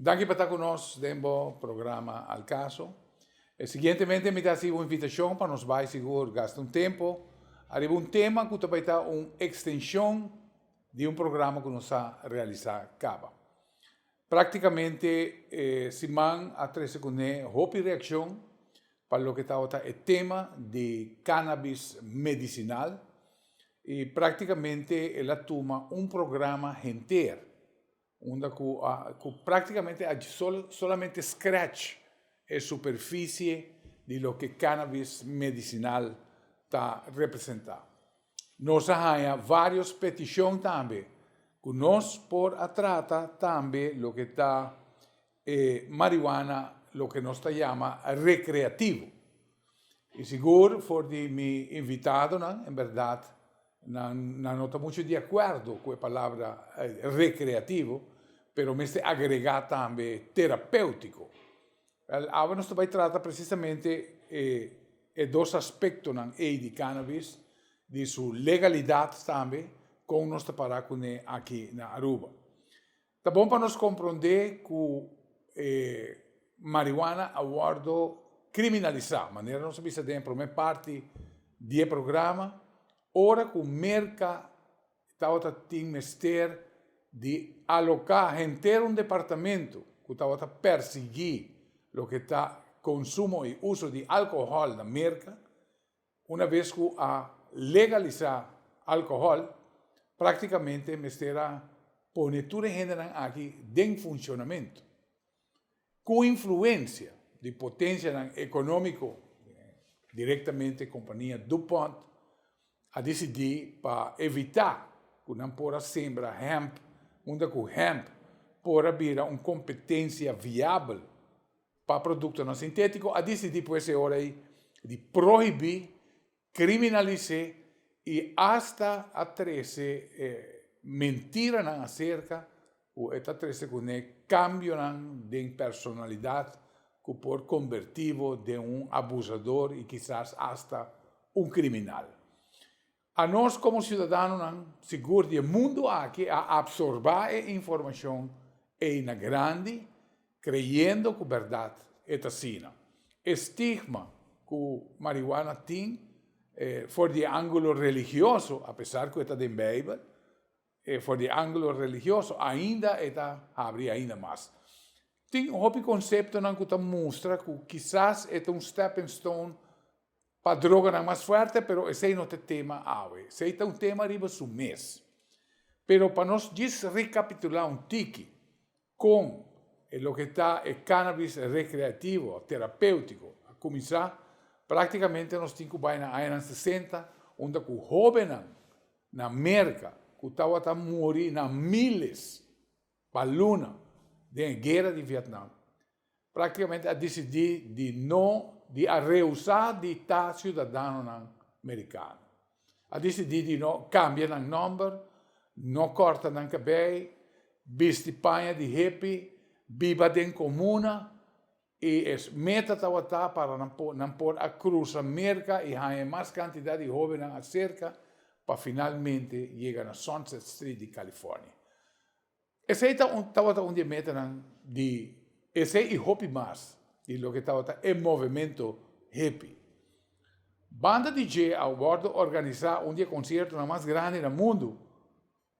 Danke por estar conosco no programa Al Caso. Seguintemente, me dá uma invitação para nós vai seguro gastar tempo. Arriba tema que vai estar uma extensão de programa que nós está realizar caba. Praticamente, semana a 3 segundos, hopi reação para o que está o tema de cannabis medicinal e praticamente ela toma programa inteiro, onde que praticamente solamente scratch a superfície de lo que cannabis medicinal está representando. Nós temos várias petições também, que nós por trata também o que está marihuana, o que nós chama recreativo. E seguro, for de me invitado, em verdade, não estou muito de acordo com a palavra recreativo, pero me se agregar também terapêutico. Agora nós vamos tratar precisamente dois aspectos de cannabis, de sua legalidade também, com nós parar com aqui na Aruba. Tá bom para nós compreender que marihuana aguardo criminalizar, maneira não sabia de primeira parte do programa, ora que o mercado tem mister de alocar inteiro departamento que está perseguir o que está consumo e uso de álcool na merca, uma vez que a legalizar álcool, praticamente misterá pone tudo em general aqui em funcionamento, com influência de potência econômico, diretamente a companhia DuPont, a decidir para evitar que não possa sembrar hemp, onde o hemp possa vir uma competência viável para produto não sintético, a decidir por essa hora de proibir, criminalizar e hasta a 13 mentira não acerca ou esta 13 com cambio de personalidade que pode convertir de abusador e quizás hasta criminal. A nós como cidadãos seguro de mundo aqui a absorver a informação na grande, creyendo que a verdade é assim. Estigma que a marihuana tem, for de ângulo religioso, apesar que está na Bíblia, for de ângulo religioso, ainda está abre ainda mais. Tem conceito que mostra que quizás é stepping stone para droga mais forte, mas esse não é tema hoje. Esse é tema arriba do mês. Pero para nós recapitular tiki com o que está cannabis recreativo, terapêutico, a começar, praticamente nós temos que ir na anos 60, onde o jovem na América, que estava a morrer na miles, para luna, da guerra de Vietnã, praticamente a decidir de rehusar de estar cidadão americano. A decidir de não cambiar o número, não cortar o cabelo, vestir panha de hippie, viva em comuna, e a meta estava para não pôr a cruz América e há mais quantidade de jovens acerca para finalmente chegar na Sunset Street de Califórnia. Esse estava onde a meta de esse e hopi mais de lo que estava em movimento hippie. Banda DJ a bordo organizar dia concerto mais grande do mundo,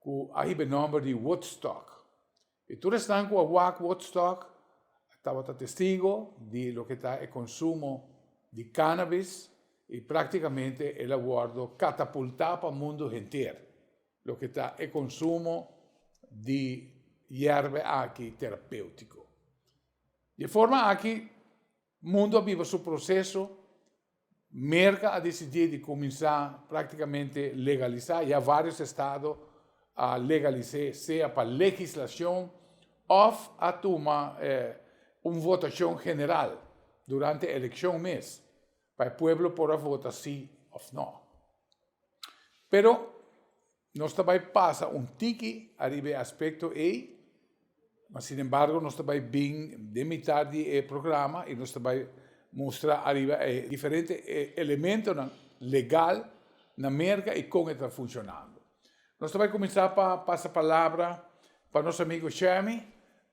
que aí o nome de Woodstock. E todos estão com a Woodstock, estava testigo de lo que está o consumo de cannabis e praticamente ele aguardo catapultar para o mundo inteiro lo que está o consumo de hierba aqui terapêutico. De forma aqui, o mundo vive seu processo, merca a decidir de começar praticamente legalizar, e há vários estados a legalizar, seja para legislação ou a tomar uma votação general durante a eleição mês, para o povo poder votar sim ou não. Pero nós também passa tiki arriba aspecto mas sin embargo nós também bem de metade do programa e nós também mostrar arriba diferentes elementos legal na América e como está funcionando. Nós também começar para passar a palavra para nosso amigo Chami,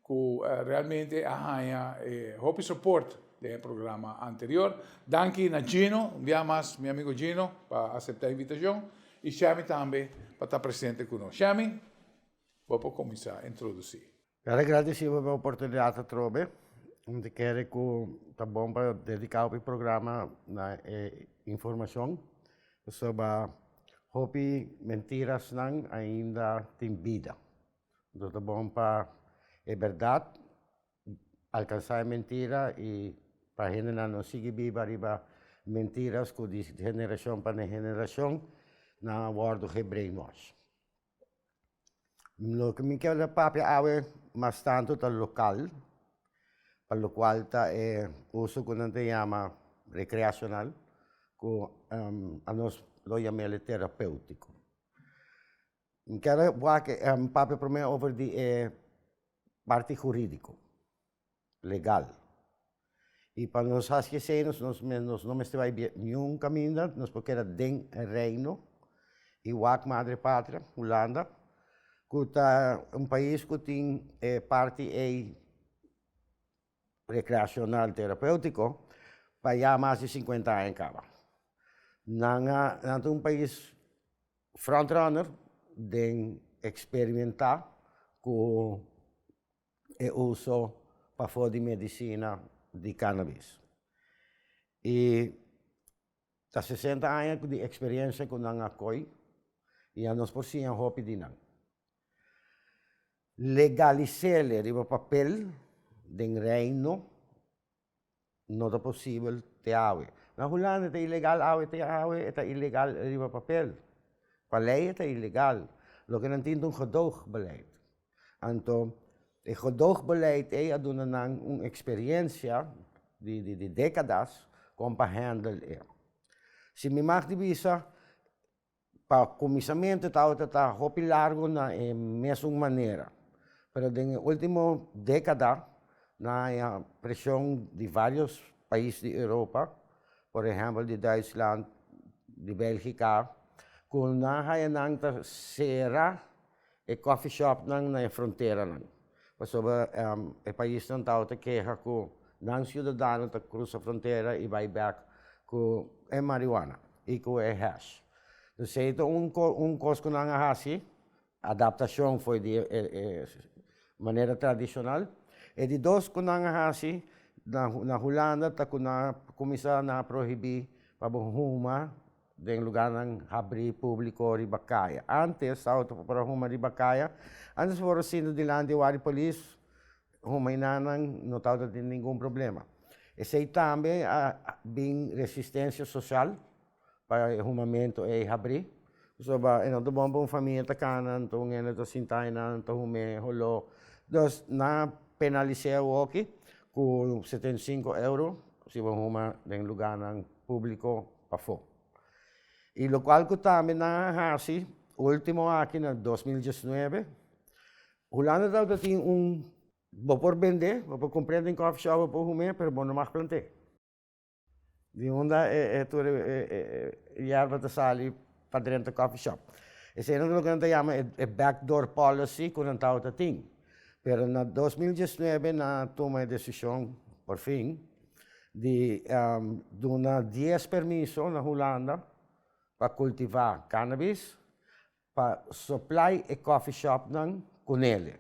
que realmente arranha hopi support do programa anterior. Danke a Gino, um dia mais, meu amigo Gino, para aceitar a invitação. E Xami também, para estar presente conosco. Xami, vou começar a introduzir. Eu agradeço a oportunidade de trobe. Eu quero que tá bom para dedicar o programa na informação sobre hopi mentiras não ainda tem vida. Então tá bom para é verdade alcançar a mentira e para a gente não seguir viva mentiras que de geração para geração na world brainwash. Lo que me queda para mas tanto tal local, para lo cual uso que não se chama recreacional, que a nós lo chamamos terapêutico. Me queda para primeiro over de parte jurídico, legal. E para nós asquecermos, nós não estamos nenhum caminho, nós porque era den reino, e o madre pátria, Holanda, que é um país que tem parte recreacional terapêutico para já mais de 50 anos. Não é um país frontrunner de experimentar com o uso para fazer medicina de cannabis. E há 60 anos de experiência com a COI e a nós por si um hopi de não. Legalizar o papel do reino não é possível ter água. Na Holanda é ilegal é ilegal o papel. Para a lei é ilegal. O que não tem gedoogbeleid. Então, o gedoogbeleid é uma experiência de décadas como para handle. Se me mag de visa, para começamento está hopi largo na mesma maneira. Pero na última década, na pressão de vários países da Europa, por exemplo, de Duitsland, de Bélgica, com na será e coffee shop na fronteira. Sobre o país não está queixa que não cidadão está cruza a fronteira e vai back com marihuana e com hash. Então, coisa que não é assim, adaptação foi de maneira tradicional. E de dois que não é assim, na Holanda está começando a proibir para fumar em lugar de abrir público de bacaia. Antes, para fumar de bacaia, antes foram sendo de lá de a polícia, fumar não estava tendo nenhum problema. Esse também bem resistência social para o fumamento e abrir. So não bom para uma família tacana, então não sintai não, então fumar rolou. Dus na penalizar o aqui com 75 euros se você fumar em lugar público para fora. E o qual que também na assim, último aqui na 2019, Holanda tem vou por vender, vou por comprar em coffee shop para fumar, mas não mais plantar. De onde erva de sali para dentro do coffee shop. Esse é o que a gente chama backdoor policy que a gente tem. Pero na 2019 na toma a decisão, por fim, de dar 10 permissos na Holanda para cultivar cannabis, para supply e coffee shop com ele. O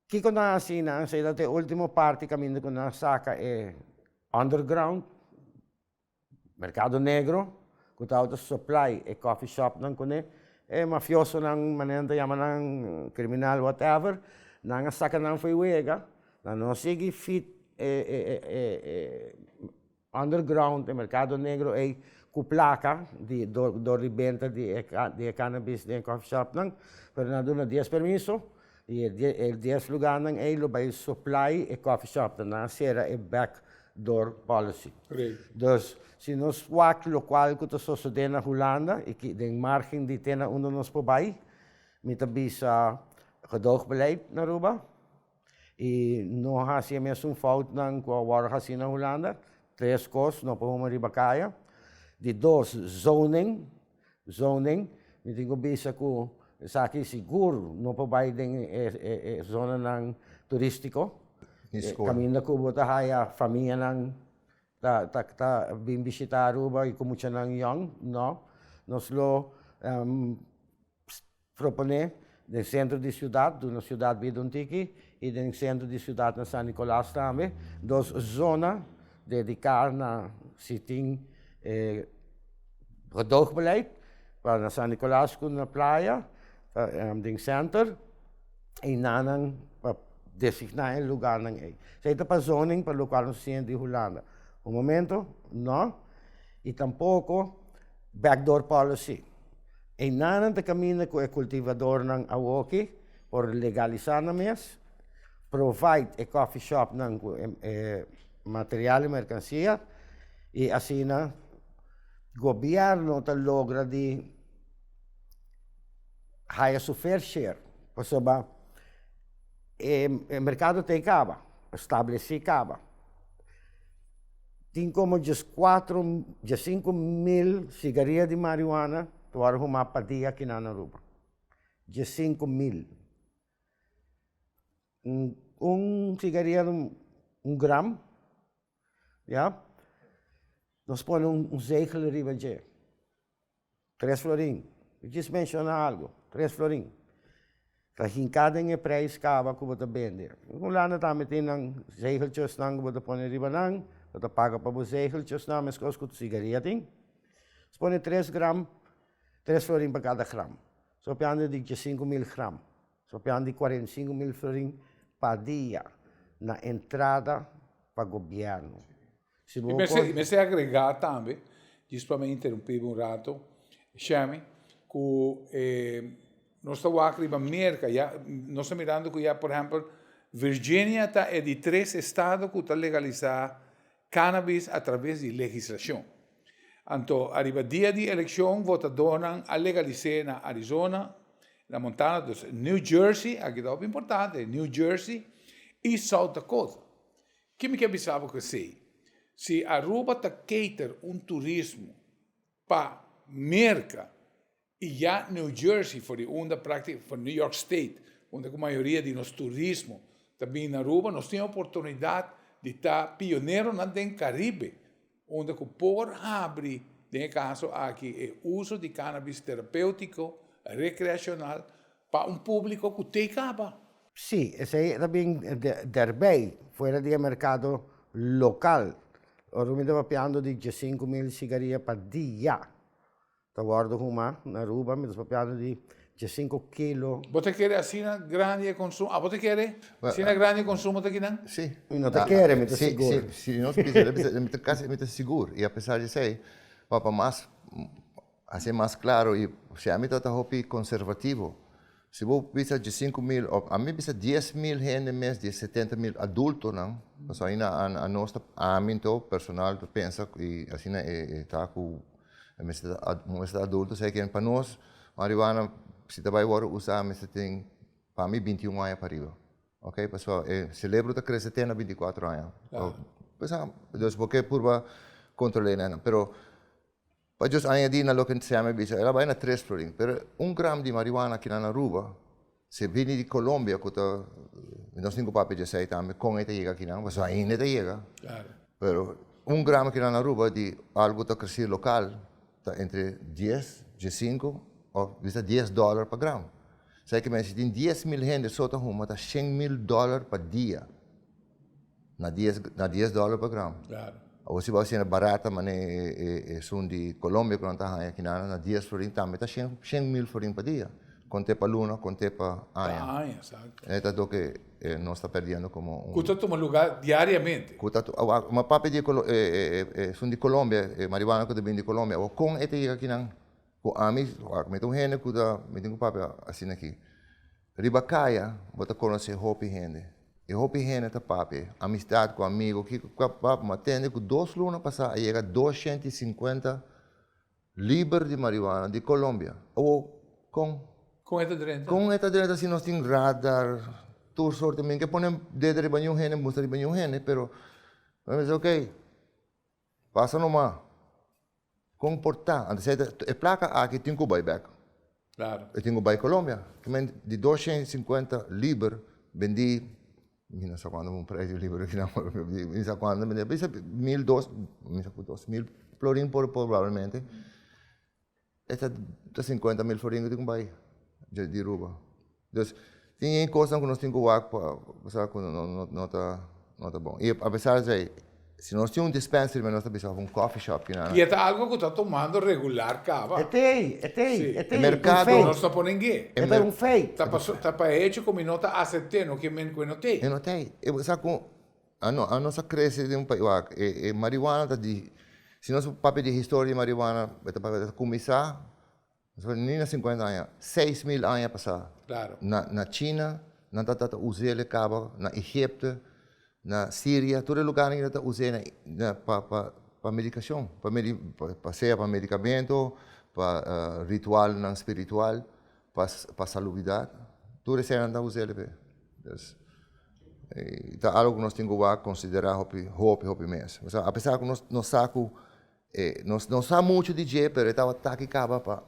que nós assinamos é que a última parte que nós saca é underground, mercado negro, que está supply e coffee shop com ele, é mafioso ng maneira yaman criminal whatever. Nang saka nang fuiwega, não sigue fit underground, o mercado negro é com placa de revenda de cannabis de coffee shop, pero na duna 10 permiso e 10 lugar nang é vai supply e coffee shop, na será é backdoor policy. Dus se nós wak local que to sucede na Holanda e que den margem de tena uno nos pobai, mitabisa gedoogbeleid na Aruba. E não há assim mesmo fout ng kuawara kasi na Holanda. 3 coisas, não podemos ribacaia. De 2, zoning. Me tenho bisa ko sa akin siguro, não pabay din zona ng turístico. Nisco. Kami nakubo ta haya família ng ta bimbisita Aruba e como siya ng young, no? Nos lo propone del centro di ciudad, na ciudad Biduntiqui, e del centro di ciudad na San Nicolás também, dos zonas dedicadas na sitting gedoogbeleid, para na San Nicolás kun na playa, ding center, e nanang designar el lugar ng A. Sa ito pa zoning para lugar ng Ciudad de Holanda. Un momento, no, e tampouco backdoor policy. E nanan te camina com o cultivador ng awoki por legalizar na mes, provide a coffee shop ng material e mercancia, e assim na governo ta logra de haya su fair share. Paso ba, o mercado tem caba, estabeleci caba. Tem como 5,000 cigarrillas de marihuana tu arrumar para dia aqui na Aruba. 5,000. Cigarrilha, gram, ja? Nós põe zegel arriba de 3 florim. Eu disse mencionar algo, 3 florim. Kahinkada ng price kaba ko bata bende. Kung lana tami tinang zegel chos nang bata pone riba nang, bata paga pa bo zegel chos na mes kos ko cigarrilha ting. Spone 3 gram, 3 florim para cada gram. So piano de 5,000 gram. So piano de 45,000 florim per dia na entrada para governo. Me se agregar também, diz para me interromper um rato, chame, que nós estamos aqui na América, nós estamos mirando que, por exemplo, Virgínia é de 3 estados que está legalizando cannabis através de legislação. Então, arriba dia de eleição, votadores a legalizar na Arizona, na Montana, New Jersey, aqui está importante, New Jersey e South Dakota. O que me quer pensar que sei? Se Aruba está cater turismo para América, e já New Jersey, para New York State, onde a maioria de nosso turismo também na Aruba, nós temos a oportunidade de estar pioneiro no Caribe, onde por abrir, nesse caso aqui, o uso de cannabis terapêutico, recreacional, para público que tem caba. Sim, esse também daarbij, fora do mercado local. Ora, mi estava piando di 5,000 cigarrillas per dia. Guardo uma na Aruba, mi estava piando di 5 kg. Você quer assim grande consumo? Você quer assim grande consumo aqui não? Sim. Não te quer, me te seguro. Sim, nós precisamos, me te seguro. E apesar de ser, para mais, assim mais claro, e se a mim está hopi conservativo, se vou pensar de 5,000, a mim pensa 10,000 gente mês, de 70,000 adultos, não? Mas aí a nossa, a mim to personal pensa e assim está com mas adulto, sei que para nós marihuana se vai usar, mas tem para mim 21 anos para arriba, ok? Pessoal, celebro que cresce até 24 anos. Então, porque por controlar não, pero para just añadir na lo que se llama bicho, ela vai na 3 florin, pero 1 gram de marihuana aqui na Aruba, se viene de Colômbia, que nós temos papi já sei também, com esta chega aqui não, mas ainda chega. Claro. Pero 1 gram aqui na Aruba de algo que crescer local, tá entre 10, 5 ou $10 per gram. Sei que se tem 10,000 gente só uma, tá $100,000 per dia. Na $10 per gram. Claro. Ou se você é barata, mas são de Colômbia, quando está aqui na 10 florin também, tá 100,000 florin per dia. Conte para luna, conte para año. Exato. É tudo que nós está perdendo como Custa toma lugar diariamente. Uma papi de são de Colômbia, marihuana que vem de Colômbia, ou com este aqui não, com amis, me tem gente que me tem papi assim aqui. Ribacaia, bota conhecer hopi gente. E hopi gente tá papi, amistade com amigo, que papi matende com 2 lunas passar chega 250 libras de marihuana de Colômbia, ou com esta direita? Com esta direita, assim, nós temos radar, tudo sorte também, que põem dedo de banho gente, mostra de banho gente, pero, mas ok, passa numa, comportar, antes é placa aqui, tem que buyback. Claro. Eu tenho buy Colômbia, que de 250 libras, vendi Não sei quando um preço livre aqui, não sei quando, mas pensa 2.000 florins provavelmente. Esta 50.000 florins de um país de Aruba. Então, tem coisas que nós temos que fazer para não tá bom. E apesar de se nós temos dispensary, mas nós precisamos de coffee shop. E é algo que está tomando regular, cava. É mercado. Não está por ninguém. É fake. Está para hecho como não está aceitando que não tem. Eu não tenho. A nossa cresce de um país, marihuana, se nós papel de história de marihuana, para começar, nem na 50 anos, 6.000 anos passados. Claro. Na China, na tata usele cabo, na Egipto, na Síria, todo lugar que tata usele para medicação, para medicamento, para ritual não espiritual, para salubridade, tudo isso anda usele. Então, algo que nós temos que considerar hopi mesmo. Apesar que nós saco, não sabe muito de jeito, mas estava aqui acaba para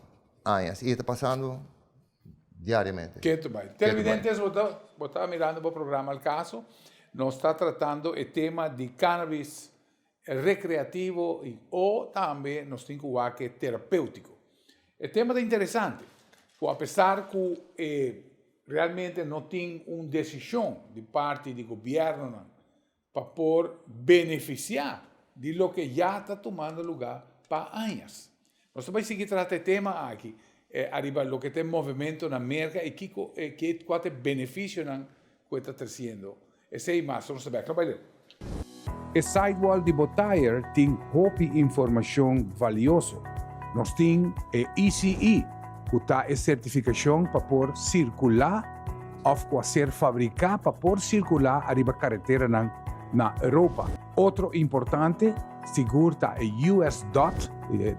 anos e está passando diariamente. Que bem. Televidentes, estava mirando o programa, o caso, nós está tratando o tema de cannabis recreativo ou também nós temos que terapêutico. O tema é interessante, porque apesar que realmente não tem uma decisão de parte do governo para por beneficiar de lo que já está tomando lugar para anos. Nós vamos seguir tratando o tema aqui, arriba lo que tem movimento na América e qual benefício que está trazendo. Esse é mais, vamos saber. O Sidewall de Botair tem roupa e informação valiosa. Nós temos ECE, que é certificação para por circular ou fazer fabricar para por circular arriba carretera na Europa. Outro importante, segura o US DOT,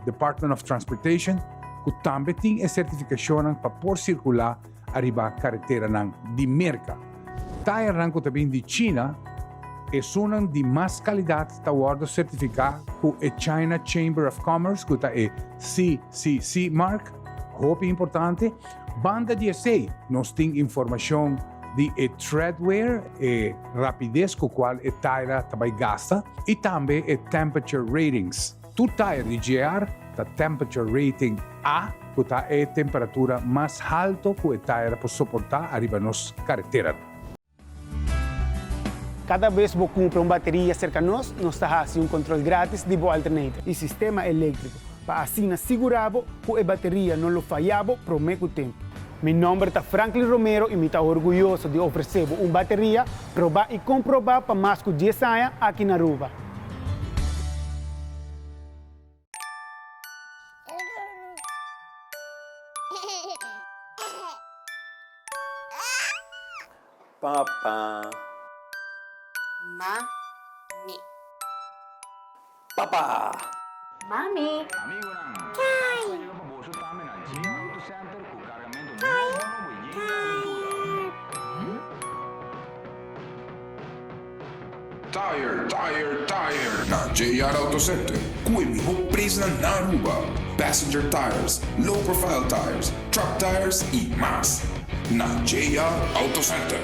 Department of Transportation, que também tem certificação para por circular arriba carretera de América. Tire ranco também de China, é uma de mais qualidade da ordem certificada com a China Chamber of Commerce, que é CCC Mark, roupa importante. Banda 16, nós temos informação de treadwear, rapidez com a qual a tire também gasta, e também temperature ratings. Tu tire de GR, a temperature rating A, que é a temperatura mais alta que a tire pode suportar arriba nos carretera. Cada vez que compra uma bateria cerca de nós está fazendo controle grátis de boa alternativa e sistema elétrico, para assim assegurar que a bateria não falhava por muito tempo. Meu nome é Franklin Romero e me estou orgulhoso de oferecer uma bateria, provar e comprovar para mais de 10 anos aqui na Aruba. Papa. Mami. Papa. Mami. Tire. Na JR Auto Center, kuwi mo preço na Aruba. Passenger tires, low profile tires, truck tires e mais. Na JR Auto Center.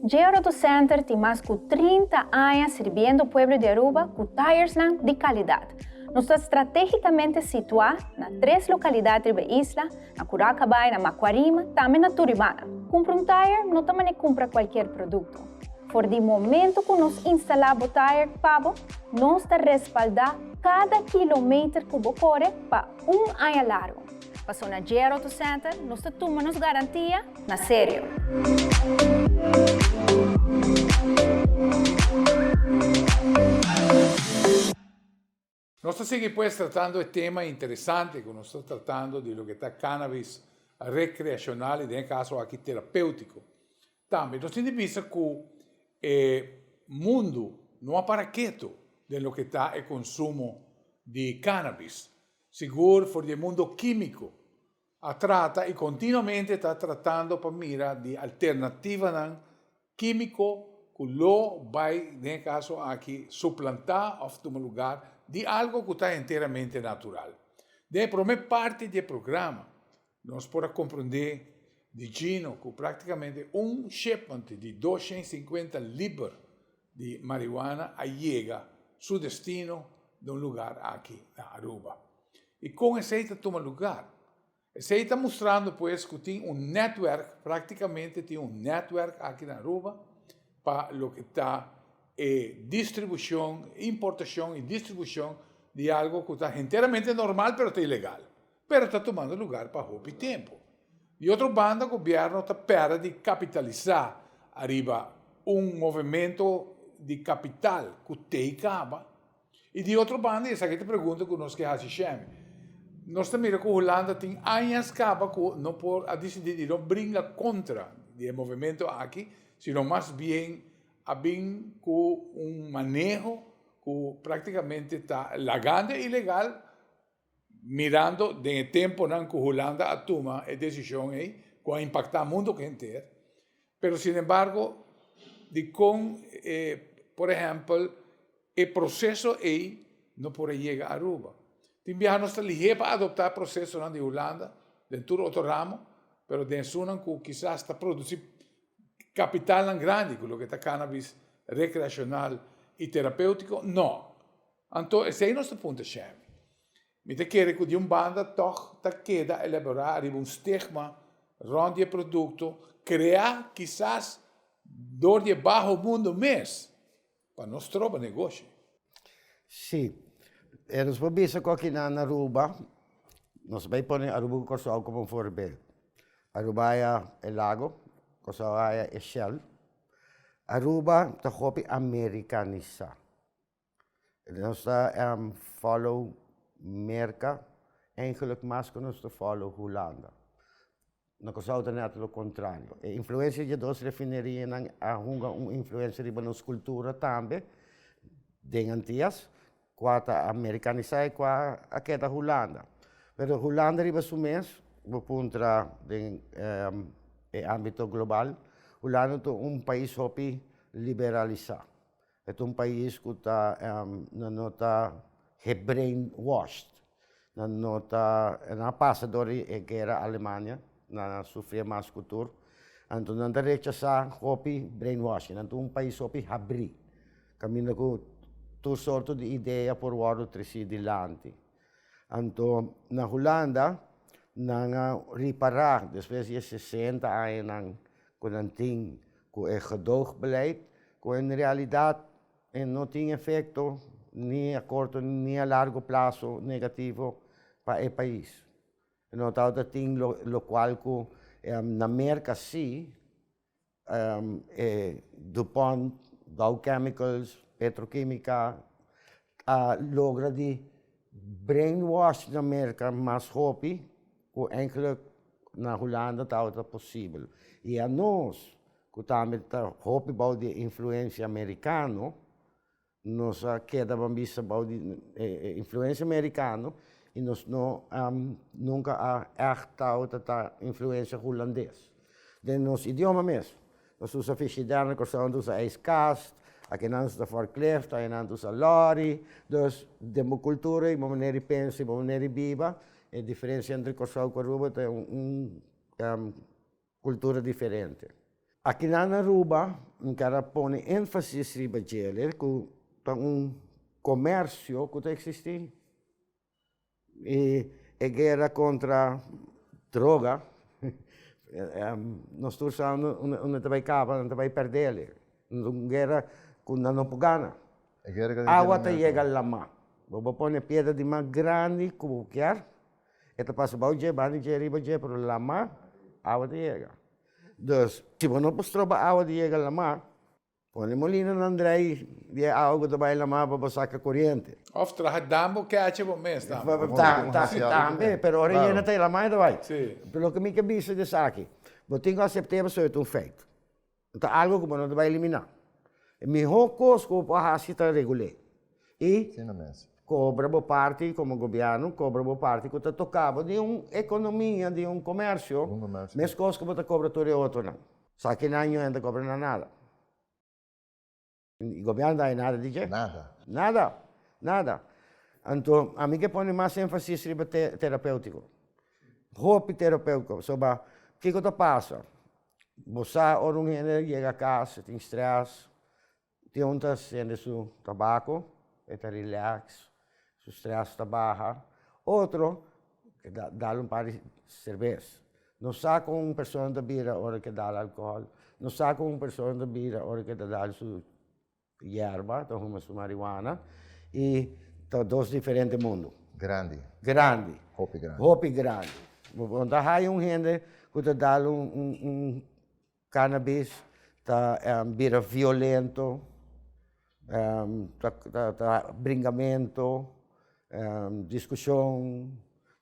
J Auto Center tem mais de 30 anos servindo o povo de Aruba com tires de qualidade. Nós estamos estrategicamente situados em 3 localidades da isla, na Curacabay, na Macuarima, também na Turibana. Compra um tire, não também compra qualquer produto. Por de momento que nós instalamos o tire Pabo, nós respaldamos cada quilômetro que você corre para 1 ano largo. Passou na J Auto Center, nós tomamos garantia na sério. Nós seguimos pues tratando de tema interessante, que nós estamos tratando de lo que está cannabis recreacional e, nesse caso, aqui terapêutico. Também nós temos visto que o mundo não para quieto de lo que está o consumo de cannabis. Seguro, for o mundo químico, trata e continuamente está tratando para mirar de alternativa químico que lo vai, nesse caso aqui, suplantar ou tomar lugar de algo que está inteiramente natural. De primeira parte do programa, nós podemos compreender de Gino que praticamente shipment de 250 libras de marihuana chega a seu destino de lugar aqui na Aruba. E com esse está tomando lugar. Esse está mostrando pues, que tem network, praticamente tem network aqui na Aruba para o que está distribuição, importação e distribuição de algo que está inteiramente normal, pero está ilegal. Pero está tomando lugar para roubar tempo. De outra banda, o governo está perto de capitalizar arriba movimento de capital que tem acaba. E de outra banda, essa aqui te pergunta que nós que fazemos. Nós também que a Holanda tem anos acaba que não pode decidir não brincar contra o movimento aqui, sino mais bem com manejo que praticamente está lagando ilegal, mirando de tempo que a Holanda toma a decisão que vai impactar o mundo inteiro. Pero, sin embargo, por exemplo, o processo não pode chegar a Aruba. Tem viajar está ligeiro para adoptar o processo de Holanda, dentro do outro ramo, pero dentro que quizás está produzindo capital grande, que está cannabis recreacional e terapêutico, não. Então, esse é o nosso ponto chave. Me te quer que de banda toch queda elaborar stigma rond o produto, criar quizás door de bajo mundo mesmo, para nosso negócio. Sim. Nós vamos ver aqui na Aruba, nós vamos pôr Aruba como um voorbeeld. Aruba é lago, Kosovo é Shell. Aruba está americanizado. Nós follow Merca, eigenlijk mais que nós follow Holanda. Na Kosovo é net o contrário. A influência de duas refinerias há uma influência de nossa cultura também, de antigas, quando americanizado com a queda Holanda. Mas a Holanda é o mesmo, do ponto de âmbito global, Holanda é país liberalizado. É país que não está brainwashed. Não está passa da guerra Alemanha, não sofreu mais cultura. Então não está rechazar brainwashing. Então país abrir. Caminho com toda sorte de ideia por o dilante. Então na Holanda não reparar, depois de 60 anos quando tem o gedoogbeleid, que em realidade não tem efeito nem a curto nem a largo prazo negativo para o país. Então, tem o qual na América sim, DuPont, Dow Chemicals, Petroquímica, logra de brainwash na América mais rápido, que eigenlijk na Holanda está possível. E a nós, que também está rápido de influência americana, nós quedamos vista de influência americana e nós nunca a influência holandesa. De nosso idioma mesmo. Nós usamos fichidário, nós usamos ijskast, aqui nós usamos forklift, aqui nós usamos lorry. Dus de minha cultura e minha maneira de pensar e minha maneira de viver, a diferença entre Kosovo e Aruba é uma cultura diferente. Aqui na Aruba, cara põe ênfase riba dele com comércio que existe e a guerra contra droga. Nós estamos onde vai acabar, onde vai perder. Uma guerra que não pugana. Água te chega lá. Vou pôr pedra de mais grande que qualquer. Esta passa para o dia, vai de riba dia para lá, água te chega. Então, se você não pode trocar água de chega lá, põe molina na Andrei e a água de vai lá para sacar corrente. Of trajadamo que hace bom mês, tá? Também, pero ora não tem lá mais vai. Sim. Pelo que me cabeça de saque, eu tenho que aceitar sobre um feito. Então, algo que você não vai eliminar. É melhor coisa que eu posso fazer regular. E cobra boa parte, como governo, cobra boa parte que você tocava de uma economia, de um comércio. Mas coisas que você cobra tudo é outro, não. Só que não ainda cobra nada. O governo não dá nada de jeito? Nada. Então, a mim que põe mais ênfase sobre terapêutico. Roupa terapêutico. Sobre o que você passa? Você, ora, chega a casa, tem estresse, tem acende seu tabaco, está relax, seu estresse está baixo. Outro, dá par de cerveja. Não saca uma pessoa da bebida, hora que dá álcool. Não saca uma pessoa da bebida, hora que dá sua hierba, então uma sua marihuana. E dois diferentes mundos. Grande. Roupa grande. Então, há gente que dá cannabis, bira violento, brincamento, discussão.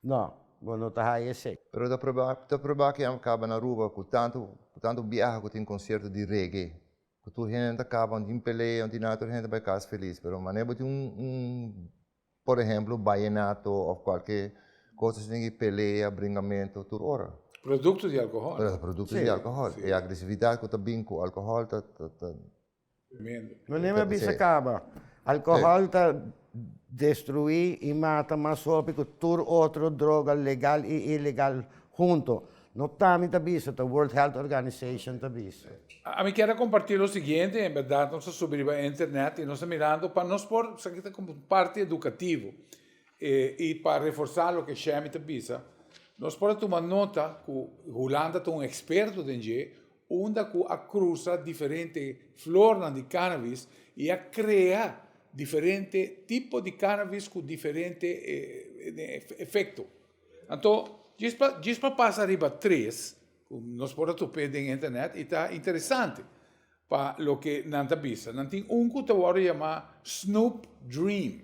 Não está esse. Pero da provar que acaba na Aruba com tanto viaja que tem concerto de reggae. Que tu gente acaba de peleia, onde nada gente vai casa feliz. Pero maneira de por exemplo, vallenato ou qualquer coisa assim que peleia, brincamento, tudo hora. Produtos de álcool. Produtos de álcool. E a agressividade que também com o álcool está... Não é uma bicha acaba. Álcool está destruir e mata mais rápido que tudo outra droga legal e ilegal junto. Não está a bicha, a World Health Organization está bicha. A mí quiero compartir lo siguiente, en verdad, nos subimos a internet y nos está mirando para nos por como parte educativo y para reforzar lo que Shami te pisa. Nos pode tomar nota que Holanda é um experto em onde a cruza diferente flor de cannabis e a criar diferente tipo de cannabis com diferente efeito. Então, diz para passar riba 3, nos pode topar na internet e está interessante para o que não está vista. Não tem que agora chama Snoop Dream.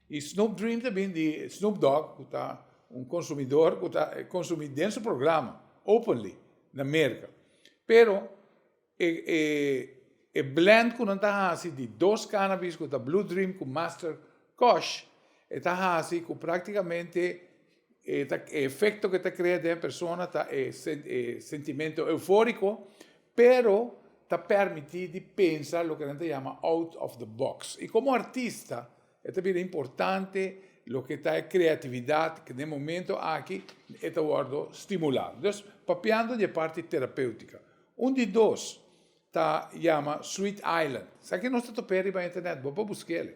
E Snoop Dream também de Snoop Dogg, que está consumidor que está consumindo dentro do programa, openly, na América. Pero, o blend que não está assim de 2 cannabis, que está Blue Dream, com Master Kush, está assim que praticamente o efeito que está criando na pessoa está sentimento eufórico, pero está permitido de pensar o que a gente chama out of the box. E como artista, é também importante lo que está criatividade, que no momento aqui está guardo estimulado. Então, papiando de parte terapêutica. De 2 está chama Sweet Island. Sabe que não está topando na internet, vou buscar ele.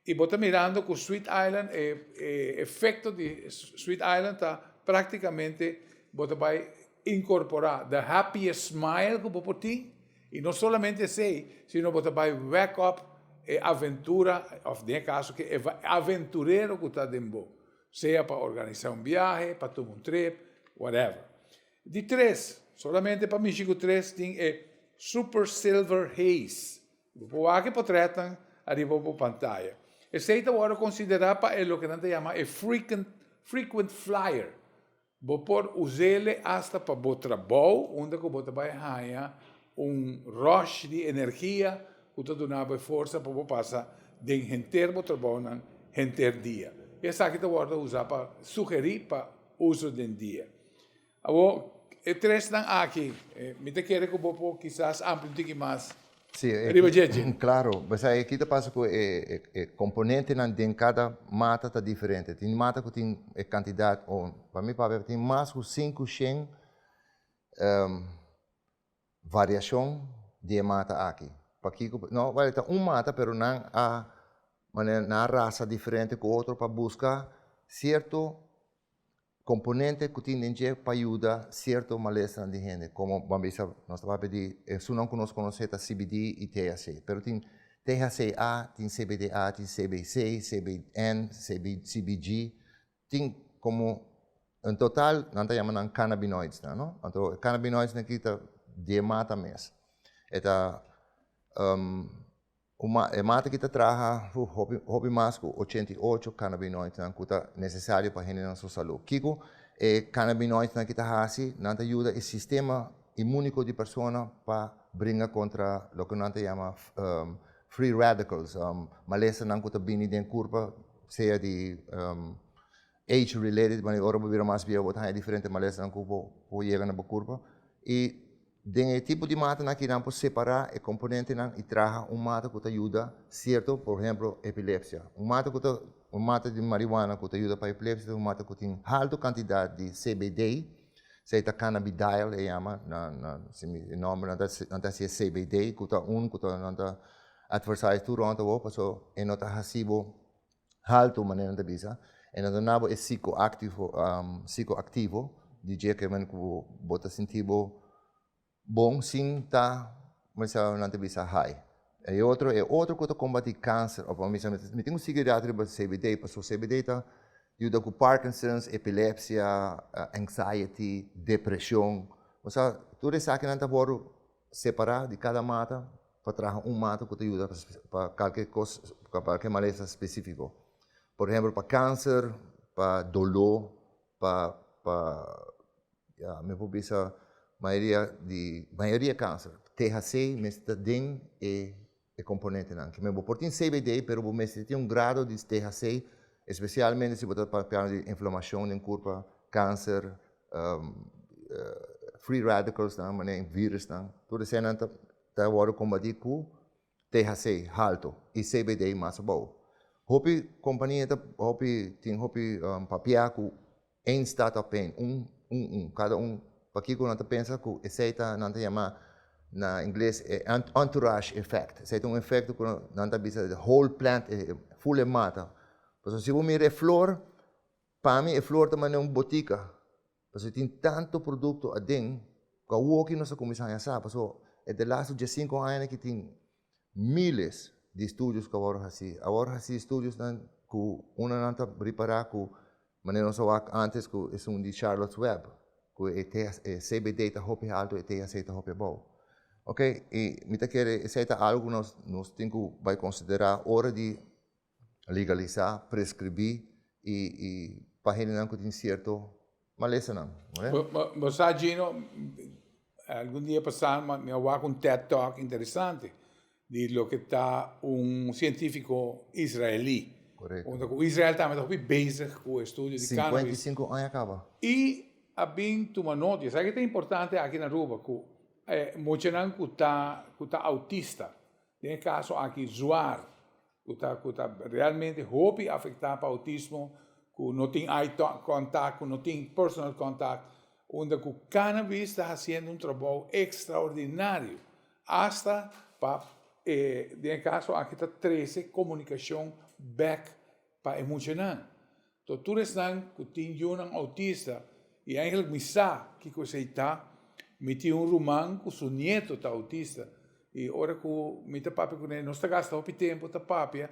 E vou estar mirando que o Sweet Island, o efeito de Sweet Island está praticamente, vou vai incorporar the happiest smile que vou ter, e não somente sei, sino vou vai wake up aventura, ou nesse caso, que é aventureiro que está dentro, seja para organizar viagem, para tomar trip, whatever. De 3, solamente para mim, 3 tem Super Silver Haze. Vou aqui para tratar, arriba para a pantalla. Esse é agora considerado para o que a gente chama frequent flyer. Vou por usá-lo hasta para o trabalho, onde você vai ganhar rush de energia, que te donava força para passar de inteiro trabalho no inteiro dia. Essa aqui agora usar para sugerir para uso do dia. Agora, o 3 estão aqui. Me te quero que vou quizás ampliar mais. Sim, claro. Mas aqui te passa que o componente de cada mata está diferente. Tem mata que tem quantidade, para mim, tem mais de 500 variação de mata aqui. Não, vai ter mata, pero não há uma raça diferente com outro para buscar certo componente que tem para ajudar certo malestar de gente. Como nós estamos pedindo, se não conhece CBD e THC, pero tem THCA, tem CBDA, tem CBC, CBN, CBG, tem como em total, nós chamamos cannabinoides, não? Então, cannabinoides não kita de mata mesmo. Eta mata kita traha hobby mais 88 cannabinoides não kuta necessário para a sua saúde. Kiko cannabinoides não kita hasi, não ajuda o sistema imúnico de pessoa para brincar contra o que nós chamamos free radicals, malestar não kuta bini den curva, seja de age-related, mas agora vou ver mais bem o que diferente malestar não kuta chega na curva e den tipo de mata que não pode separar o componente e traga mata que ajuda certo, por exemplo, epilepsia. Mata de marihuana que ajuda para epilepsia, mata que tem alta quantidade de CBD, seja cannabidiol, chama, o nome não é CBD, que não é adversário durante o passo e não está recibo alto maneira de bisa, e não é psicoativo, de que man que bota sentido bom sim tá, mas não te bisa high. E outro que combate câncer, ou me tem psiquiatra para CBD, para CBD tá ajuda com Parkinson's, epilepsia, anxiety, depressão. Mas tudo isso aqui não tá por separar de cada mata para trazer mata que te ajuda para qualquer coisa, para qualquer malestar específico. Por exemplo, para câncer, para dolor, para me vou bisa maioria câncer. THC, mestre den e componente não. Que mesmo por tem CBD, pero o mestre tem grado de THC, especialmente se você para de inflamação no corpo, câncer, free radicals, não, mas vírus não. Tudo isso não tá agora combater com THC alto e CBD mais bom. Hopi companhia tem papel com em startup pen, cada aqui quando pensa que esse não te chama na inglês entourage effect. Esse é efeito que não te bisa the whole plant full mata. Porque se você mira flor, para mim a flor também é botica. Porque tem tanto produto adentro que o que nós começamos a fazer. É de lá de 5 anos que tem miles de estudos que agora assim. Agora assim estudos que uma não está preparada que maneira nós antes que é de Charlotte's Web. Que CBD está hopi alto e THC está hopi bom. Ok? E me tá querendo, esse é algo que nós temos que considerar hora de legalizar, prescrever e para ele não tem certo malestar não. Mas Gino, algum dia passado me ouvi um TED Talk interessante de lo que está científico israelí. Correto. Onde o Israel está muito bezig com o estudo de cannabis. 55 anos acaba. E abin tuma nota, sabe que é importante aqui na Aruba que mocionan que tá autista, nesse caso aqui zoar, que tá realmente hobby afetado para autismo, que não tem eye contact, que não tem personal contact, onde o cannabis está fazendo trabalho extraordinário, hasta para nesse caso aqui está 13 comunicação back para emocionar. Então tudo estão que tem um autista e eigenlijk me sabe que você está, me tinha romance com seu neto está autista e ora que me tá papi com ele, nós está gastando tempo tá papi,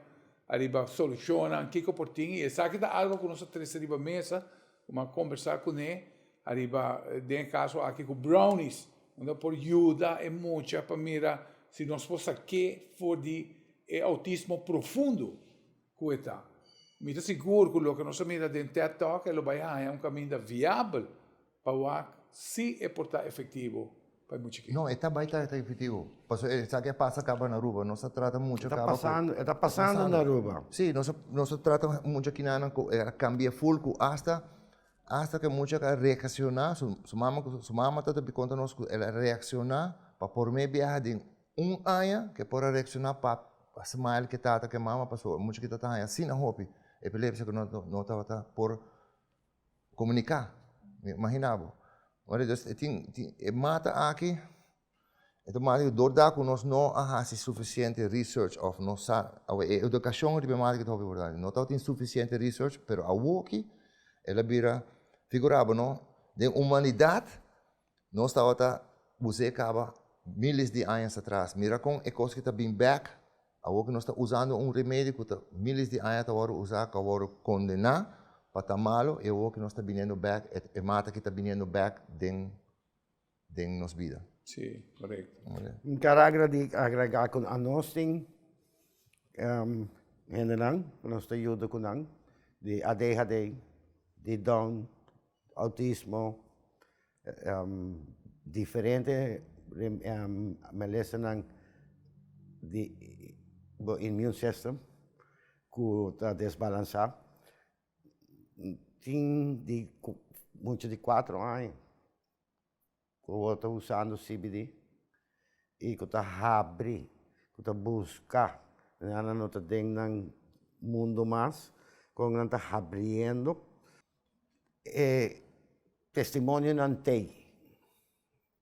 arriba soluciona, que por ti e sabe que dá algo que nós três arriba mesa, uma conversar com ele, arriba de caso aqui com brownies, onde por ajuda é muito para mirar se nós possa que for de autismo profundo que está. Me estou seguro que o que nós mira dentro TED Talk é um caminho viável para se é portar efetivo para muitos aqui. Não, está bem efetivo. Porque sabe que passa acaba na Aruba, nós trata muito Está passando na Aruba. Sim, nós trata muito aqui na cambia full hasta que muita reaccionar, sua mama está de conta nós ela reaccionar para por meio viajar de ano que por reaccionar para smile que tata que mama passou, muito que tata assim na hopi. Epilepsia que não estava por comunicar, imaginava. Olha, mata aqui, Então, doordat que nós não há suficiente research of nossa educação de bem que talvez verdade. Não tem suficiente research, pero a woki ela vira figurava não de humanidade nós estava você acaba milhares de anos atrás. Mira com é coisa que está bem back. A woki nós está usando remédio que está milhares de anos agora usar que agora condenar para tá malo e a woki nós está vindo back e mata que está vindo back den nos vida. Sí, correcto. Quero agregar com a nós tem nós te ajuda com de ADHD, de Down, autismo, diferente malesa de immune system que está desbalançado. Tem de muito de 4 anos que eu estou usando CBD e que eu estou abrindo, que eu estou buscando, não estou dentro do mundo mais, que eu estou abrindo. Testemunho não tem.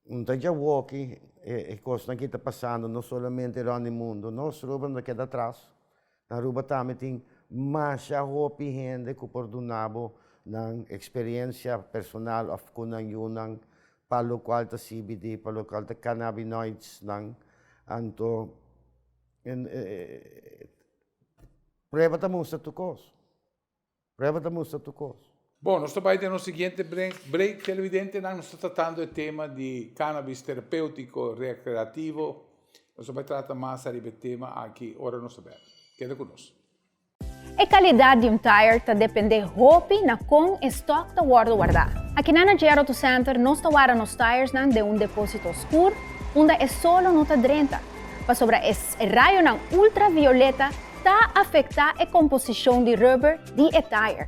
Então, já vou aqui, coisa que está passando, não somente lá no mundo, nós não queda atrás. Na Aruba também tem mais gente que perdonava na experiência personal com a para o qual está CBD, para o qual está cannabinoids, então, prova da música tu coisa. Prova da música tu coisa. Bom, nós vamos no seguinte break televidente, nós estamos tratando o tema de cannabis terapêutico recreativo. Nós vamos tratar mais sobre o tema aqui, ora não saber. Queda conosco. A qualidade de tire está depende roupa na com estoque da guardar. Aqui na GR Auto Center, nós guardamos os tires de depósito escuro, onde é solo nota 30. Para sobre esse raio ultravioleta, está afetar a composição de rubber de tire.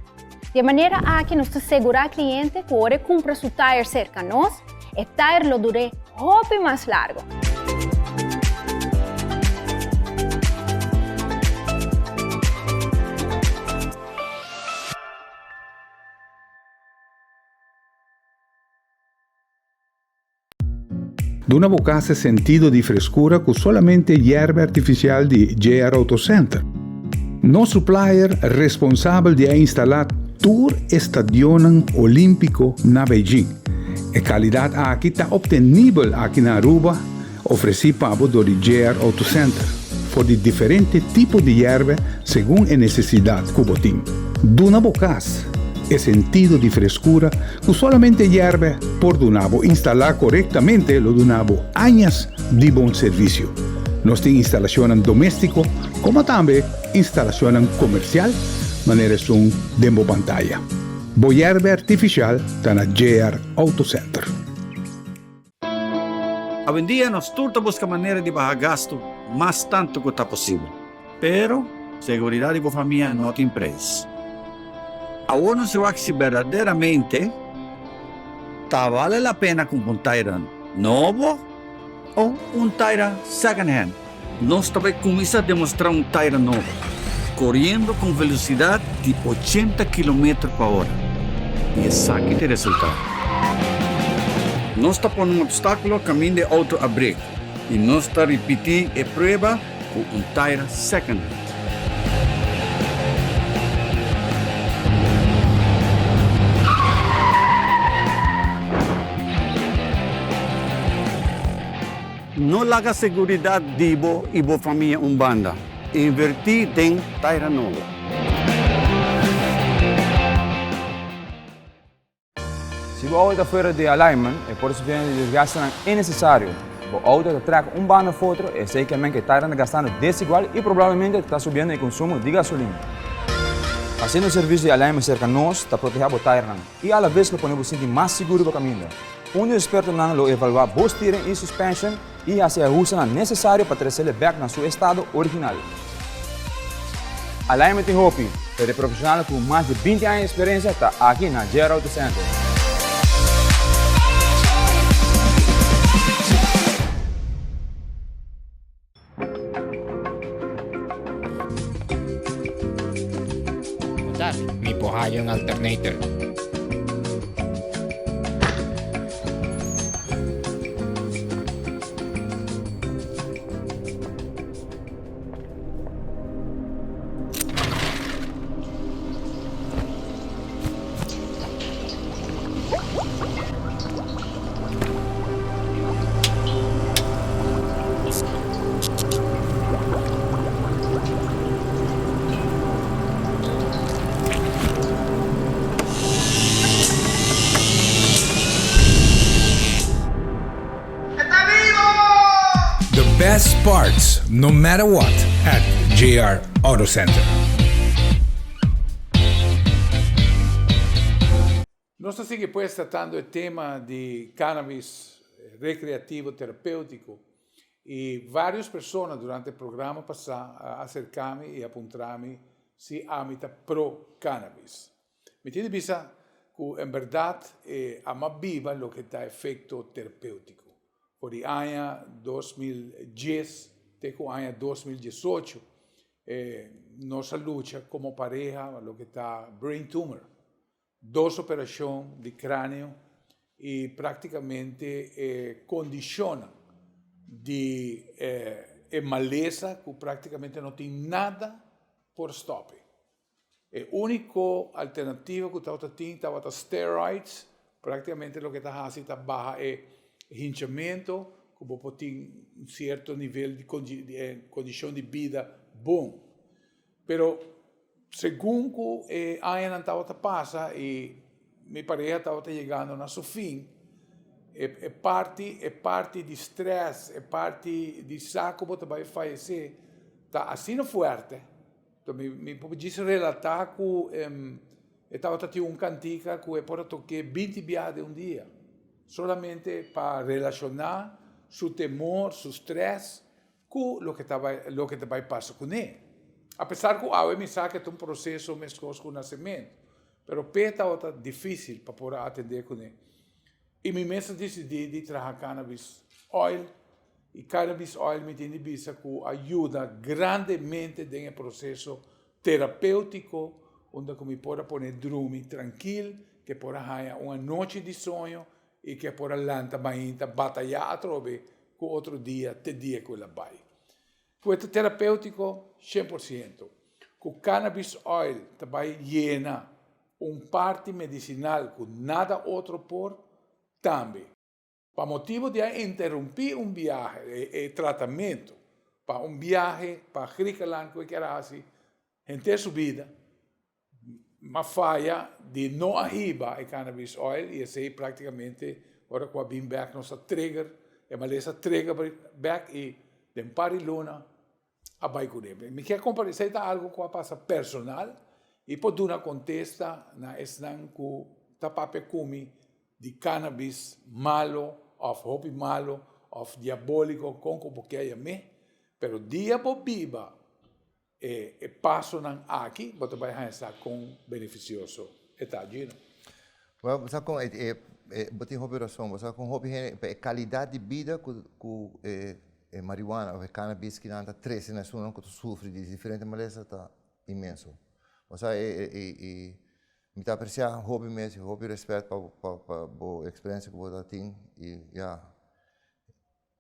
De maneira a que nos assegurar cliente que ora compra seu tire cerca de nós, o tire lo dure roupa mais largo. Duna Bocase sentido di frescura con solamente hierba artificial di JR Auto Center. No supplier responsabile di installare Tour Stadion Olimpico na Beijing. E qualità aqui está obtenibile aqui na Aruba, oferecida por JR Auto Center, por de diferentes tipos de hierba según a necesidade que botín. Duna Bocase é sentido de frescura que solamente hierve por Dunabo instalar correctamente lo Dunabo años de bom serviço. Nós temos instalação doméstico como também instalação comercial, maneira som demo pantalla. Bo hierve artificial está na JR Auto Center. Hoy en día nos turta busca maneira de bajar gasto mais tanto que está possível. Pero seguridad de familia não tem preço. Ahora se va a si verdaderamente vale la pena comprar un tire nuevo o un tire second hand. Nós também começamos a demonstrar um tire novo, correndo com velocidade de 80 km/h. E esse aqui tem resultado. Nós estamos pondo um obstáculo no caminho de auto abrir e nós estamos repetindo a prova com um tire second hand. Não larga segurança de você e sua família banda. Invertir em tire novo. Se o auto está fora de alignment, é por isso que o desgaste é necessário. O auto está track banda fora, é seguramente que está gastando desigual e provavelmente está subindo o consumo de gasolina. Fazendo o serviço de alignment cerca de nós, está protegendo o tire e à vez lo podemos sentir mais seguro no caminho. Um experto lo evalua o steering e suspension e hace ajustes necessários para trazer back na seu estado original. Alignment em Hopi, para profissional com mais de 20 anos de experiência, está aqui na JR Auto Center. Mi pohayo ng alternator. parts, no matter what, at JR Auto Center. Nós estamos pues tratando el tema de cannabis recreativo terapêutico e várias pessoas durante o programa passaram a acercar-me e apontar-me se amita pro cannabis. Me tiene visa que en verdad a más viva lo que da efecto terapêutico. Por el año 2010 até o año 2018 nossa lucha como pareja lo que está brain tumor, 2 operações de crânio e praticamente condiciona de maleza que praticamente não tem nada por stop. A única alternativa que estava steroids, praticamente o que está fazendo está baja hinchamento, que você tem certo nível de condição de vida bom. Pero segundo que a ano estava passa e minha pareja estava chegando no seu fim, é parte de estresse, é parte de saco que você vai fazer, está assim forte. Então, me pode relatar que eu estava tendo cantica que eu posso tocar 20 viagens dia, solamente para relacionar seu temor, seu estresse com o que vai passar com ele. Apesar que a me sabe que é um processo mescloso com o nascimento, mas é difícil para poder atender com ele. E me mesmo decidi de trabalhar cannabis oil, e cannabis oil me tem vista que ajuda grandemente no processo terapêutico, onde eu posso poder dormir tranquilo, que posso ter uma noite de sonho e que posso lançar ainda batalhar a trove com outro dia, te dia que ela vai. Com terapêutico, 100%. Com cannabis oil, também llena parte medicinal que nada outro por também. Para motivo de interromper viagem e tratamento, para viagem para Griekenland, que era assim, em sua vida, uma falha de não arriba a cannabis oil, e esse praticamente, agora com a beanbag, nossa trigger, é uma dessa trigger back e de pari luna, a vai com ele. Me quer comparecer algo que passa personal, e pode dar uma contesta na esnan que tapape kumi de cannabis malo, of hobby malo, of diabólico, com porque é me, pero dia por viva e passo nan aqui, você vai estar com beneficioso etagino. Well, você com botin hobby razão, você com hobby é qualidade de vida com marihuana ou cannabis que anda 13 na sua que tu sofre de diferentes malezas tá imenso. Você me está apreciando hobby mesmo, hobby respeito para a experiência que você tem e já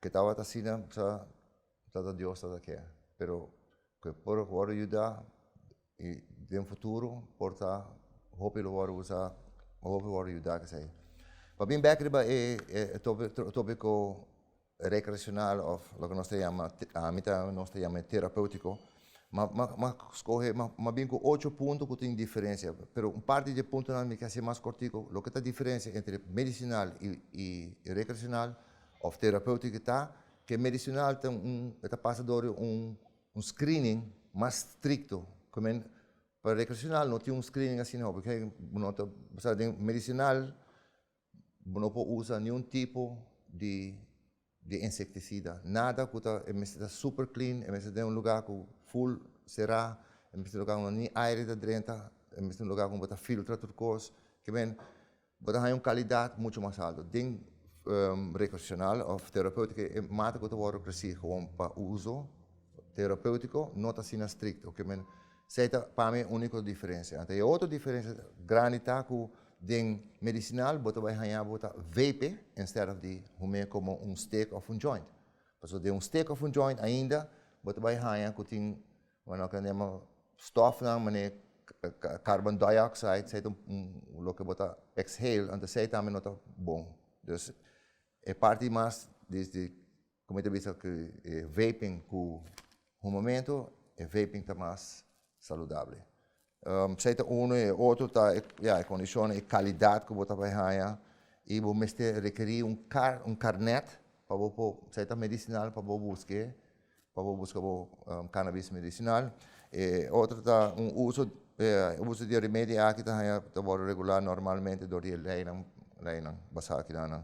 que estava assim, tá Deus está aqui, pero que por ajudar e no futuro portar hobby lo vou usar, hobby vou ajudar que sei. Para bem back é tópico recreacional ou o que nós chamamos a mitad nós chamamos terapêutico. Mas bem com 8 pontos que tem diferença, pero parte de pontos não me quer ser mais cortico, o que está a diferença entre medicinal e recreacional ou terapêutico está que medicinal está passando um screening mais estricto, como para recreacional não tem um screening assim não, porque medicinal não pode usar nenhum tipo de inseticida, nada que está super clean, é um lugar com full será, é um lugar onde nem aire da dentro, é um lugar onde está filtra tudo coisa, que vem, você tem uma qualidade muito mais alta. Tem recreacional ou terapêutico, é mata que você crescer como para uso terapêutico, não está assim estricto, que vem, essa para mim é a única diferença. Então, a outra diferença grande está que den medicinal, você vai ganhar vape, instead de comer como stick ou joint. Porque de stick ou joint ainda, você vai ganhar que tem, stof, carbon dioxide, sei o que você exhale, então sei também não está bom. Então, é parte mais desde, como eu disse, que vaping, que no momento, vaping está mais saudável. Sei e outro tá a condição e qualidade que você vai ganhar e você requerir carnet para você sei medicinal para você buscar para buscar cannabis medicinal. Outro tá uso de remédio aqui tá regular normalmente do dia lei não basta aqui não.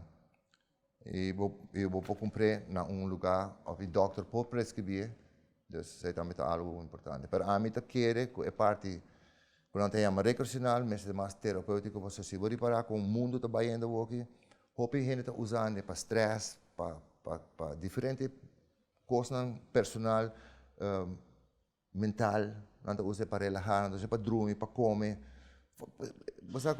E eu vou comprar na lugar onde o doutor pode prescrever. Dus zij também tá algo importante. Pero a mim tá querer que parte quando tem uma recreacional, mas é mais terapêutico, você se vai parar com o mundo tá baiando aqui. Hope gente tá usando para stress, para diferentes coisas personal, mental, não tá usa para relaxar, não tá para dormir, para comer. Você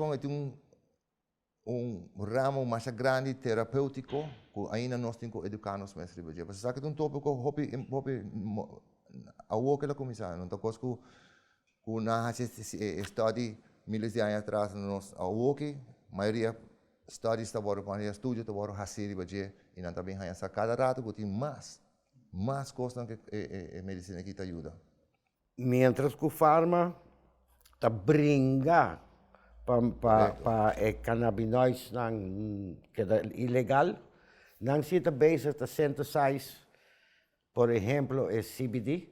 com ramo mais grande terapêutico que ainda nós temos que educar nos mestres. Você sabe que tópico hope a work la comissão, não tá coisa que na study milhares de anos atrás nós a work, maioria studies está bora para estudo está bora hasiri baje e não também hanya cada rato que tem mais coisas que a medicina aqui te ajuda. Mientras que o farma tá brinca para cannabinoides que é ilegal, não se tá base tá synthesize, por exemplo, é CBD.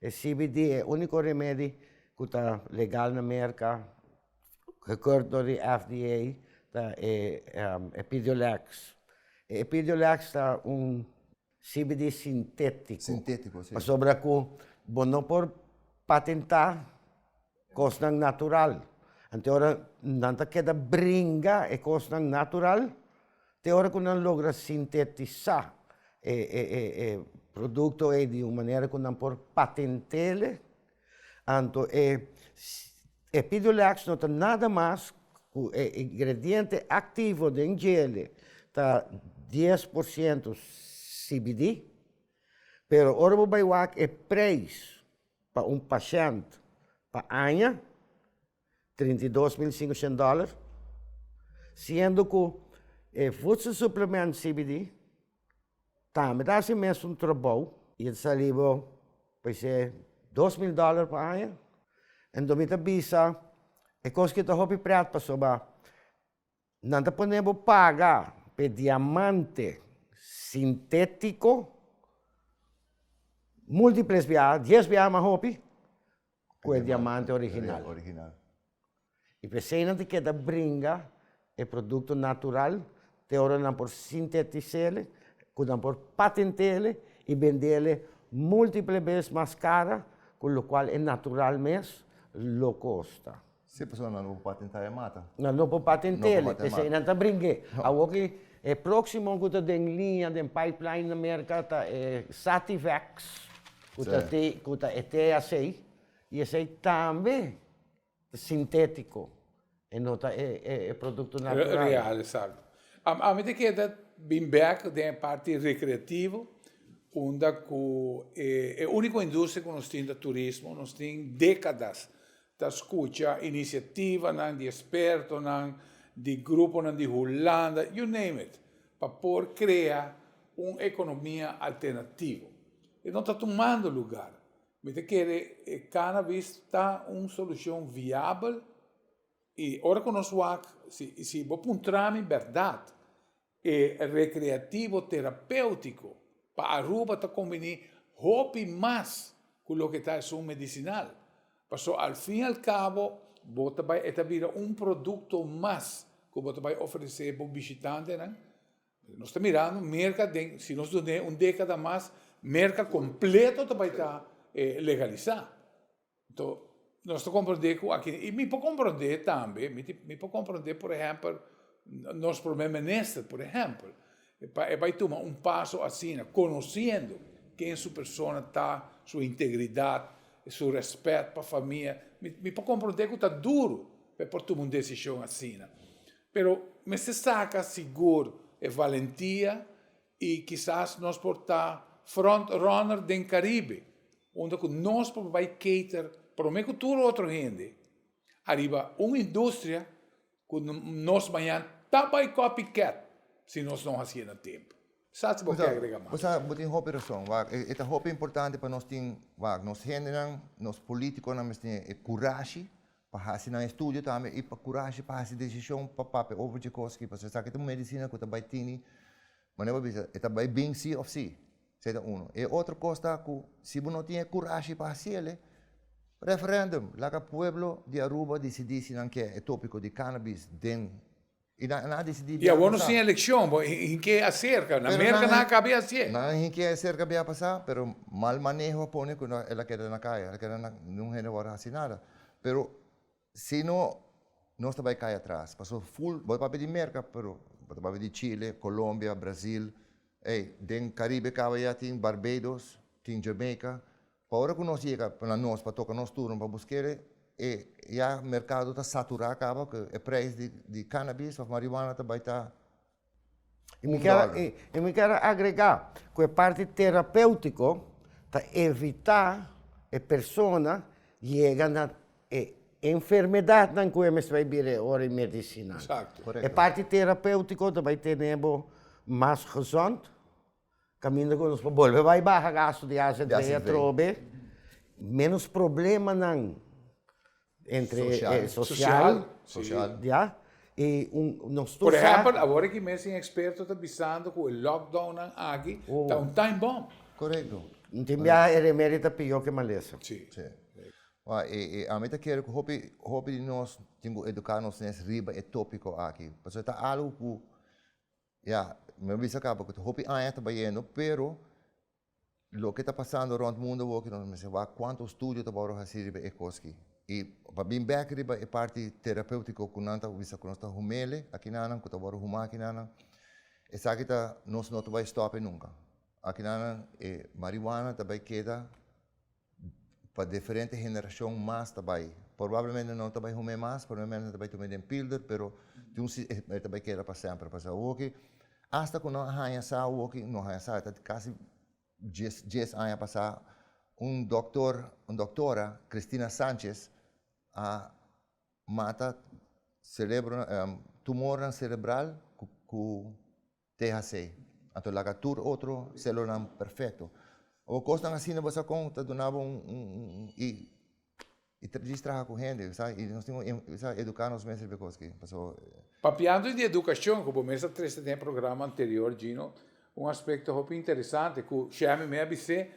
O CBD é o único remédio que está legal na América, recorde do FDA, tá, Epidiolex. Epidiolex é CBD sintético. Sintético, sim. Sobre que não por patentar coisa natural. Então, não queda brinca é coisa natural, até hora que não logra sintetizar produto de uma maneira que não por patentele. Então, Epidiolex não tem nada mais que o ingrediente ativo de gel está 10% CBD, pero ora o baiwak é preço para paciente para ano $32.500, sendo que o food supplement CBD também dá assim mesmo trabalho e ele saliva para ser $2.000 por ano. Então, me bisa é coisa que está hobby preto para sobar. Não podemos pagar por diamante sintético múltiples vezes, 10 vezes mais hobby que o diamante original. E você não quer brincar o produto natural, te hora não por sintetizá-lo, não por patentar-lo e vendê-lo múltiples vezes mais caro, com o qual é natural mesmo, lo custa. Se a pessoa não pode patentar, mata. Não pode patentar-lo, você não está brincando. Agora, o próximo que está em linha, em pipeline na América, é Sativex, que é THC, e esse também sintético, e não é produto natural. Real, exato. A mim que é bem back da parte recreativa, onde é a única indústria que nós temos de turismo, nós temos décadas de escuta, iniciativa, de expertos, de grupos de Holanda, you name it, para poder criar uma economia alternativa. E não está tomando lugar. Mas que o cannabis está uma solução viável e agora que nós vamos, se vou encontrar em verdade, é recreativo, terapêutico, para Aruba está combinar hobby mais com o que está em medicinal. Porque ao fim e ao cabo, você vai virar produto mais que você vai oferecer para o visitante. Né? Nós estamos mirando, se nós damos década mais, mercado completo vai estar legalizado. Então, nós compreendemos aqui, e me pode compreender também, me pode compreender, por exemplo, nosso primeiro-ministro, por exemplo, vai tomar passo assim, conhecendo quem sua pessoa está, sua integridade, seu respeito para a família. Me pode compreender que está duro para tomar uma decisão assim. Mas se saca seguro e valentia e quizás nós portar front-runner do Caribe, onde nós vai cater para o que tudo outro gente. Arriba uma indústria que nós amanhã está vai copycat se nós não fazemos tempo. Sabe o que agregar mais? Você tem uma operação, é uma importante para nós ter, nós gente, nós políticos, nós temos coragem para fazer um estudo também e para coragem para fazer decisão para over de coisas que você sabe que tem medicina que também tem, mas não é bem sim ou sim. Essa é uma. E outra coisa que, se você não tem coragem para fazer, referendum, lá que o povo de Aruba decidisse que é tópico de cannabis dentro. E não decidiu. E agora sem eleição, em que acerca? Na América não cabe assim. Não, em que acerca vai passar, mas mal manejo põe quando ela queda na caia, ela queda não é hora assim nada. Mas se não, nós também cai atrás. Passou full, pode para de América, pero pode para de Chile, Colômbia, Brasil, dentro do Caribe já tem Barbados, tem Jamaica. Para hora que nós chega para nós, para tocar nosso turno, para buscar e já o mercado está saturado, acaba que o preço de cannabis ou marihuana também está. E me quero agregar que a parte terapêutica para evitar a pessoa chega na enfermidade não que vai vir hora medicinal. Exato. A parte terapêutica também temos mais resonante, caminho que nós volve vai baixar gasto de AZD, trobe, menos problema não. Entre social. Já? E nós por exemplo, agora que me sou experto está avisando que o lockdown aqui está time bomb. Correto. Não tem remédio pior que maleza. Sim. E a mim quero que hobby de nós temos educar-nos nesse riba é tópico aqui. Porque está algo que me avisa acaba que hobby está bem, pero o que está passando around o mundo, que nós me sei quanto estudo está para fazer é coisa. E para bem back riba é parte terapêutica que nós visa que nós está humele aqui nana, que está para humar aqui nana. E sabe que nós não vai stop nunca. Aqui nana é marihuana também queda para diferentes gerações mais também. Provavelmente não também humar mais, provavelmente também tomar de pilder, pero também queda para sempre, para saúde. Hasta que não há saúde, não há saúde, quase 10 anos passar. Doutora, Cristina Sanchez, mata tumor cerebral com THC. Então, lá outro célula perfeito. O costa assim, você conta, donava e registrar com gente, sabe? E nós temos que educar nos mesmos coisas que passou. Papiando de educação, como mesa 3 tem programa anterior, Gino, aspecto muito interessante que chama me abc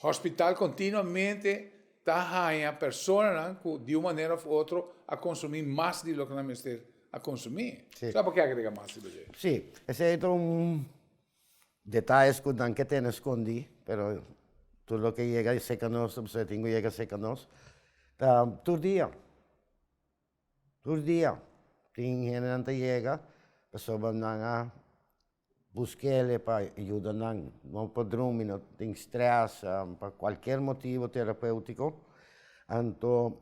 hospital continuamente está a pessoa que de uma maneira ou outra a consumir mais do que nós estamos a consumir. Sí. Sabe por que agrega mais? Sim, esse é detalhes que não tem escondido, mas tudo o que chega a ser conosco, você tem que chegar a ser conosco. Todo dia, tem gente que chega, a pessoa vai buscar para ajudar, não pode dormir, tem estresse, por qualquer motivo terapêutico. Então,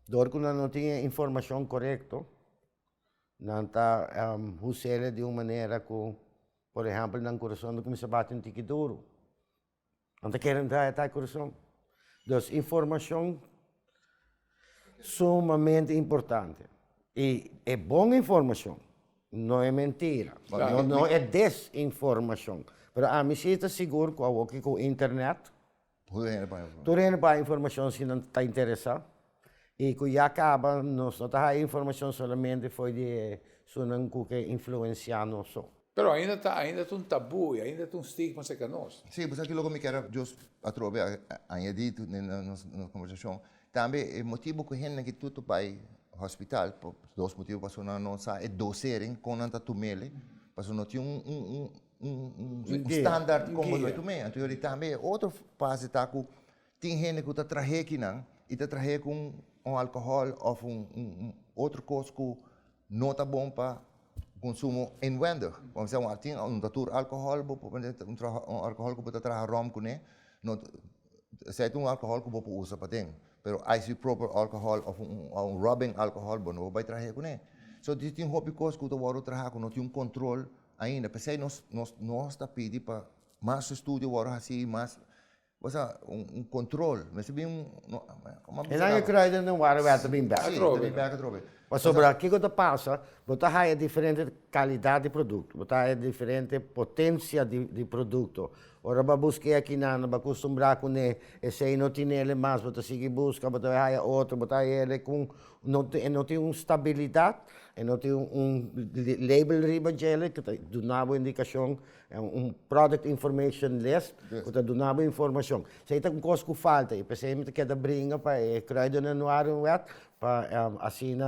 quando não tem informação correta, não está usando de uma maneira que, por exemplo, no coração começa a bater um tique duro. Não está querendo dar coração. Então, informação sumamente importante. E é boa informação. Não é mentira, não é desinformação. Mas a mim está seguro que com a internet, tudo é para informação se não está interessado. E que já acaba, não está a informação somente foi de sonan que influenciar nós. Pero ainda tem tabu e ainda tem estigma se conosco. Sim, mas aquilo que me quero añadir na conversação, também o motivo que a gente que tudo vai hospital, por dois motivos, para não saber, é docering com nanta tumele, para não ter standard como nós tomamos. Então, ele também, outro fase está com, tem gente que está trazendo aqui, e está trazendo com álcool ou outra coisa que não está bom para consumo inwendig. Vamos dizer, tem datur álcool, álcool que pode trazer rum com ele, se é álcool que pode usar para dentro. Pero ice proper alcohol ou rubbing alcohol, não vai trazer com ele. So, tem hobby coisa que eu vou trazer com, não tem controle ainda. Porque nós está pedindo para mais estudo, assim, mais controle. Mas bem E não é que não vai bem back. Sim, bem back. Mas sobre o que passa, você tem diferente qualidade de produto, você tem diferente potência de produto. Ora, você busca aqui, você acostumbrar com ele, e se não tem ele mais, você segue busca, você vai outro, você tem ele com, não tem uma estabilidade, e não tem label riba dele, que dá uma indicação, product information list, que dá uma informação. Se tem uma coisa que falta, e você quer brincar para criar de novo, para assim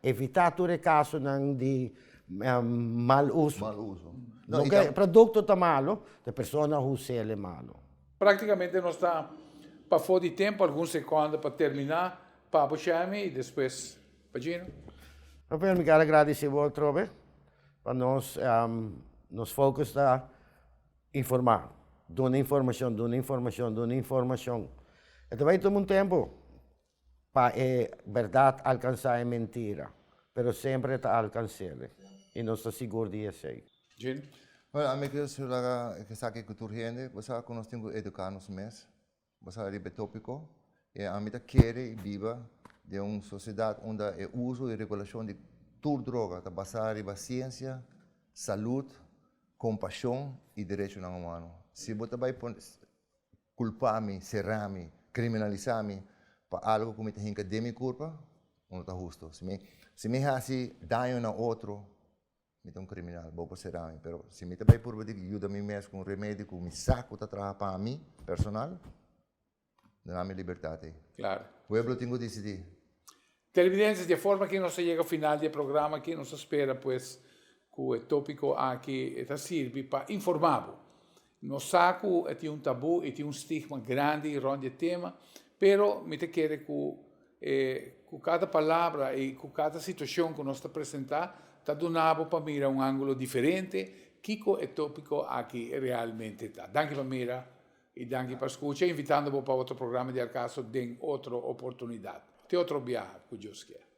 evitar todo caso de mal uso. Não que o produto está malo, a pessoa usa ele malo. Praticamente nós está para fora de tempo, alguns segundos para terminar, para puxar-me e depois, Pagino. Eu quero agradecer outro vez, para nos focus a informar, dando informação. E também toma um tempo para verdade alcançar a mentira, mas sempre está alcançável. E não estou seguro disso. Gino? Well, a mim que sabe que cultura você nós temos que educar nos meses, você é tópico, e a mim quer viva de uma sociedade onde o uso e regulação de toda droga está baseada em ciência, saúde, compaixão e direitos humanos. Se você vai culpar-me, serrar-me, criminalizar-me para algo que me tem de minha culpa, não está justo. Se me hace daño a outro, me é um criminal, vou serrar-me. Mas se me vai por ajuda a mim mesmo com um remédio que me saco está trabalhando para mim, personal, dá-me liberdade. Claro. O pueblo tem que decidir. Televidentes, de forma que nós chega ao final do programa, que nos espera, pues, que o tópico aqui está serve para informar. No saco tem um tabu e tem um estigma grande rond o tema, pero me te quer que cada palavra e com cada situação que nós está apresentar, está donado para mirar um ângulo diferente, que o tópico aqui realmente está. Danke para mirar e danke para escutar, invitando-vos para outro programa de acaso, de outra oportunidade. Tem outro viaje que Deus quer.